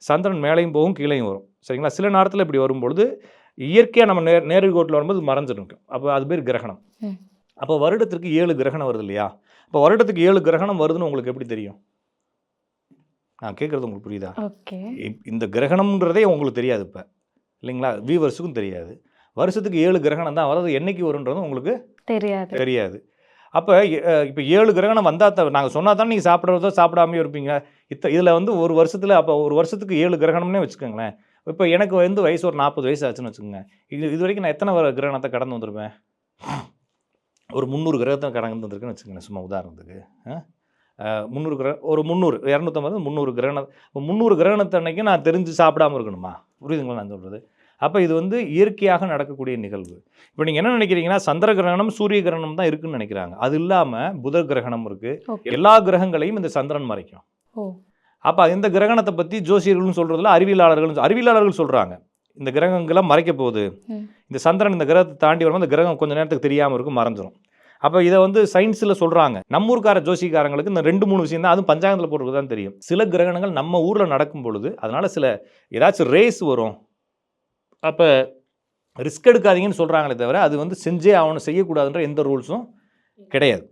சந்திரன் மேலேயும் போகும் கீழேயும் வரும். சரிங்களா? சில நேரத்தில் இப்படி வரும்பொழுது இயற்கையாக நம்ம நேர்கோட்டில் வரும்போது மறைஞ்சிருக்கும். அப்போ அது பேர் கிரகணம். அப்போ வருடத்திற்கு 7 கிரகணம் வருது இல்லையா? இப்போ வருடத்துக்கு 7 கிரகணம் வருதுன்னு உங்களுக்கு எப்படி தெரியும்? நான் கேட்குறது உங்களுக்கு புரியுதா? இந்த கிரகணம்ன்றதே உங்களுக்கு தெரியாது இப்போ இல்லைங்களா? வியூவர்ஸுக்கும் தெரியாது. வருஷத்துக்கு 7 கிரகணம் தான், அதாவது என்னைக்கு வரும்ன்றது உங்களுக்கு தெரியாது. அப்போ இப்போ 7 கிரகணம் வந்தால் நாங்கள் சொன்னால் தான் நீங்கள் சாப்பிட்றதோ சாப்பிடாமையோ இருப்பீங்க. இதில் வந்து ஒரு வருஷத்தில் அப்போ ஒரு வருஷத்துக்கு 7 கிரகணம்னே வச்சுக்கோங்களேன். இப்போ எனக்கு வந்து வயசு ஒரு 40 வயசு ஆச்சுன்னு வச்சுக்கோங்க. இது வரைக்கும் நான் எத்தனை கிரகணத்தை கடந்து வந்திருப்பேன்? ஒரு 300 கிரகத்தை கடந்து வந்திருக்குன்னு வச்சுக்கோங்களேன், சும்மா உதாரணத்துக்கு. 300 ஒரு 300 250 300 கிரகணம். 300 கிரகணத்தை அன்னைக்கு நான் தெரிஞ்சு சாப்பிடாமல் இருக்கணுமா? புரியுதுங்களா நான் சொல்கிறது? அப்போ இது வந்து இயற்கையாக நடக்கக்கூடிய நிகழ்வு. இப்போ நீங்கள் என்ன நினைக்கிறீங்கன்னா, சந்திர கிரகணம் சூரிய கிரகணம் தான் இருக்குன்னு நினைக்கிறாங்க. அது இல்லாமல் புத கிரகணம் இருக்குது. எல்லா கிரகங்களையும் இந்த சந்திரன் மறைக்கும். அப்போ இந்த கிரகணத்தை பற்றி ஜோசியர்களும் சொல்கிறதுல அறிவியலாளர்கள் சொல்கிறாங்க, இந்த கிரகங்களை மறைக்க போகுது, இந்த சந்திரன் இந்த கிரகத்தை தாண்டி வரும்போது அந்த கிரகம் கொஞ்சம் நேரத்துக்கு தெரியாமல் இருக்கும், மறைஞ்சிரும். அப்போ இதை வந்து சயின்ஸில் சொல்கிறாங்க. நம்ம ஊருக்கார ஜோசிக்காரங்களுக்கு இந்த 2-3 விஷயம் தான், அதுவும் பஞ்சாங்கத்தில் போடுறது தான் தெரியும். சில கிரகணங்கள் நம்ம ஊரில் நடக்கும் பொழுது அதனால் சில ஏதாச்சும் ரேஸ் வரும், அப்போ ரிஸ்க் எடுக்காதீங்கன்னு சொல்கிறாங்களே தவிர அது வந்து செஞ்சே ஆகணும், செய்யக்கூடாதுன்ற எந்த ரூல்ஸும் கிடையாது.